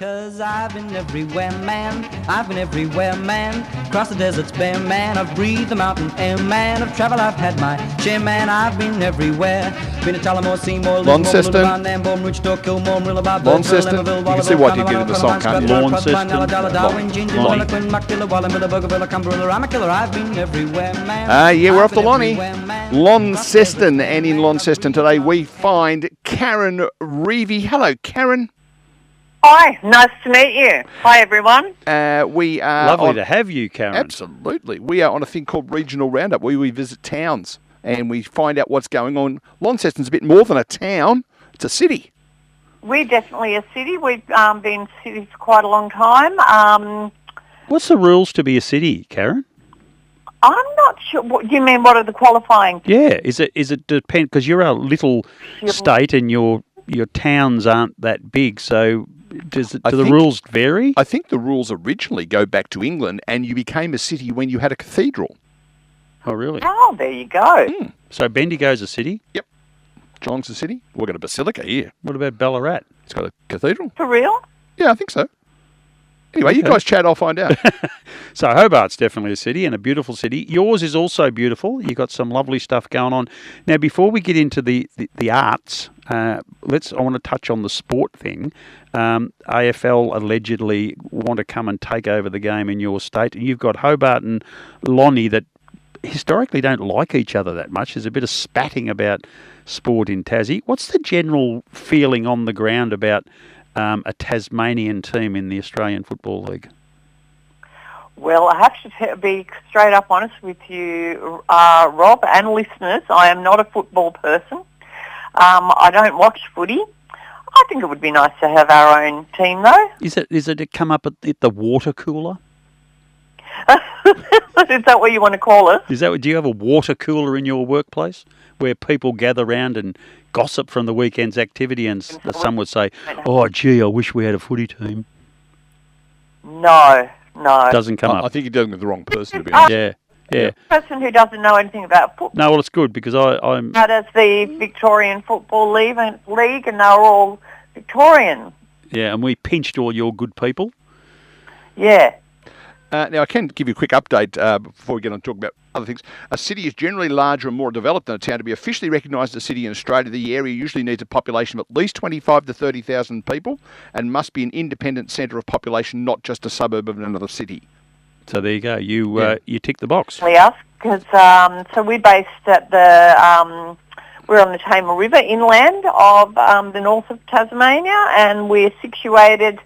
'Cause I've been everywhere, man. I've been everywhere, man. Across the deserts bare, man. I've breathed the mountain air, man. Of travel I've had my share, man. I've been everywhere. Been to Tullamore, Seymour, Launceston. Launceston. You can see why you get in the song, can't you? Launceston. I've been everywhere, man. Yeah, we're off to Lonnie. Launceston, and in Launceston today we find Karen Revie. Hello, Karen. Hi, nice to meet you. Hi, everyone. We are lovely to have you, Karen. Absolutely. We are on a thing called Regional Roundup, where we visit towns and we find out what's going on. Launceston's a bit more than a town; it's a city. We're definitely a city. We've been city for quite a long time. What's the rules to be a city, Karen? I'm not sure. What you mean? What are the qualifying? Yeah, is it depend? Because you're a little state and your towns aren't that big, so. Do the rules vary? I think the rules originally go back to England, and you became a city when you had a cathedral. Oh, really? Oh, there you go. So Bendigo's a city? Yep. Geelong's a city. We've got a basilica here. What about Ballarat? It's got a cathedral. For real? Yeah, I think so. Anyway, you guys chat, I'll find out. So Hobart's definitely a city, and a beautiful city. Yours is also beautiful. You've got some lovely stuff going on. Now, before we get into the arts, I want to touch on the sport thing. AFL allegedly want to come and take over the game in your state. You've got Hobart and Lonnie that historically don't like each other that much. There's a bit of spatting about sport in Tassie. What's the general feeling on the ground about a Tasmanian team in the Australian Football League? Well, I have to be straight up honest with you, Rob, and listeners. I am not a football person. I don't watch footy. I think it would be nice to have our own team, though. Is it to come up at the water cooler? Is that what you want to call it? Do you have a water cooler in your workplace where people gather around and gossip from the weekend's activity, and some would say, "Oh, gee, I wish we had a footy team." No. Doesn't come up. I think you're dealing with the wrong person, to be honest. Yeah. The person who doesn't know anything about football. No, well, it's good because I'm. How does the Victorian Football League, and they're all Victorian. Yeah, and we pinched all your good people. Yeah. Now, I can give you a quick update before we get on to talk about other things. A city is generally larger and more developed than a town. To be officially recognised as a city in Australia, the area usually needs a population of at least 25 to 30,000 people and must be an independent centre of population, not just a suburb of another city. So there you go. You tick the box. Yes, because so we're based at we're on the Tamar River inland of the north of Tasmania, and we're situated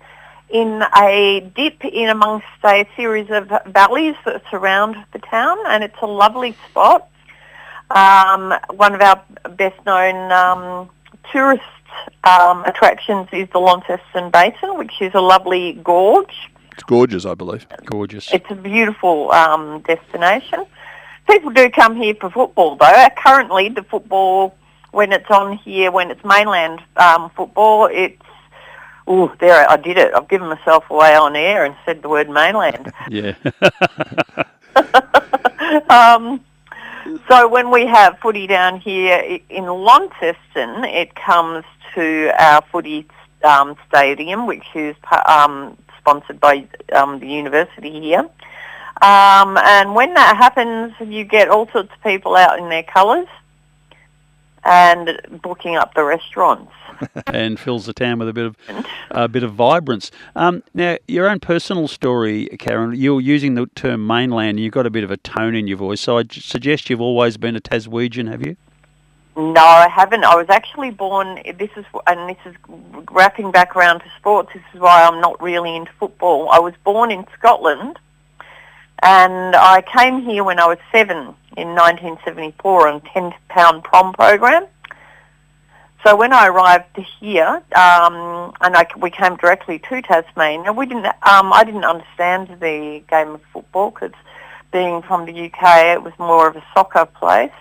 in a dip in amongst a series of valleys that surround the town, and it's a lovely spot. One of our best-known tourist attractions is the Launceston Basin, which is a lovely gorge. It's gorgeous, I believe. Gorgeous. It's a beautiful destination. People do come here for football, though. Currently, the football, when it's on here, when it's mainland football, it's... Oh, there, I did it. I've given myself away on air and said the word mainland. Yeah. So when we have footy down here in Launceston, it comes to our footy stadium, which is sponsored by the university here. And when that happens, you get all sorts of people out in their colours and booking up the restaurants. And fills the town with a bit of vibrance. Now, your own personal story, Karen, you're using the term mainland. You've got a bit of a tone in your voice, so I suggest you've always been a Taswegian, have you? No, I haven't. I was actually born. This is wrapping back around to sports. This is why I'm not really into football. I was born in Scotland, and I came here when I was 7 in 1974 on a £10 prom program. So when I arrived here, we came directly to Tasmania, I didn't understand the game of football because being from the UK, it was more of a soccer place.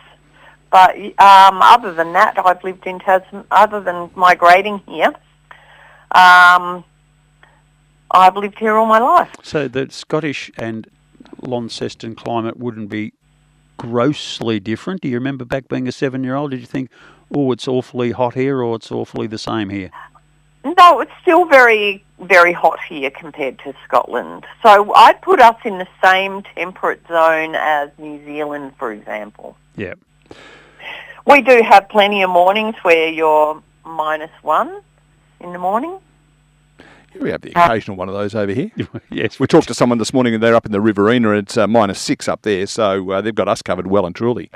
But other than that, I've lived in Tasmania, other than migrating here, I've lived here all my life. So the Scottish and Launceston climate wouldn't be grossly different? Do you remember back being a 7-year-old, did you think, oh, it's awfully hot here or it's awfully the same here? No, it's still very, very hot here compared to Scotland. So I'd put us in the same temperate zone as New Zealand, for example. Yeah. We do have plenty of mornings where you're -1 in the morning. We have the occasional one of those over here. Yes. We talked to someone this morning and they're up in the Riverina. It's -6 up there, so they've got us covered well and truly.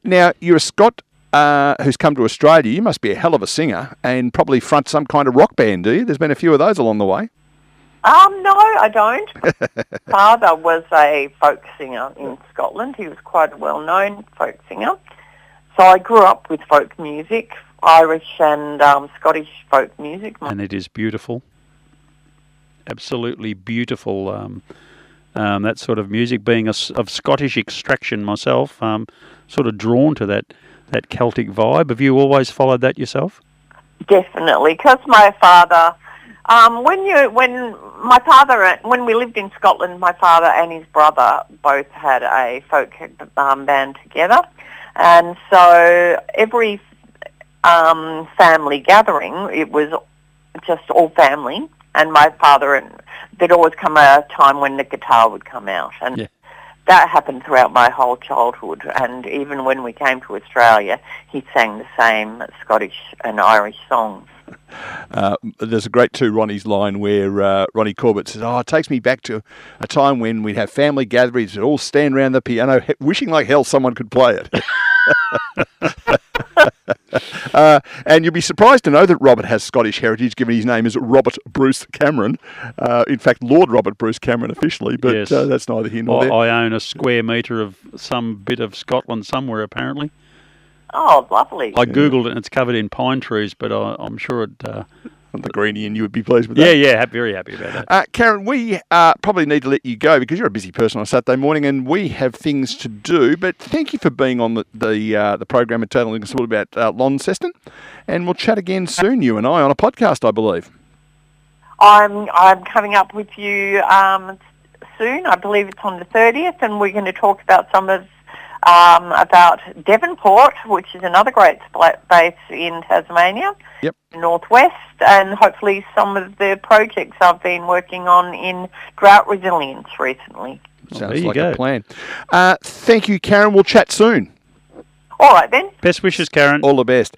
Now, you're a Scot who's come to Australia. You must be a hell of a singer and probably front some kind of rock band, do you? There's been a few of those along the way. No, I don't. Father was a folk singer in Scotland. He was quite a well-known folk singer. So I grew up with folk music, Irish and Scottish folk music. And it is beautiful. Absolutely beautiful. That sort of music, being of Scottish extraction myself, sort of drawn to that Celtic vibe. Have you always followed that yourself? Definitely, because my father, when we lived in Scotland, my father and his brother both had a folk band together, and so every family gathering, it was just all family. And my father, there'd always come a time when the guitar would come out. And that happened throughout my whole childhood. And even when we came to Australia, he sang the same Scottish and Irish songs. There's a great Two Ronnies line where Ronnie Corbett says, it takes me back to a time when we'd have family gatherings and all stand around the piano, wishing like hell someone could play it. And you'll be surprised to know that Robert has Scottish heritage, given his name is Robert Bruce Cameron. In fact, Lord Robert Bruce Cameron officially, but Yes. That's neither here nor there. I own a square metre of some bit of Scotland somewhere, apparently. Oh, lovely. I Googled it and it's covered in pine trees, but I'm sure it... The Greenie, and you would be pleased with that. Yeah, very happy about that. Karen, we probably need to let you go because you're a busy person on a Saturday morning and we have things to do. But thank you for being on the program and telling us all about Launceston. And we'll chat again soon, you and I, on a podcast, I believe. I'm coming up with you soon. I believe it's on the 30th, and we're going to talk about about Devonport, which is another great base in Tasmania, northwest, and hopefully some of the projects I've been working on in drought resilience recently. Sounds like a plan. Thank you, Karen. We'll chat soon. All right, then. Best wishes, Karen. All the best.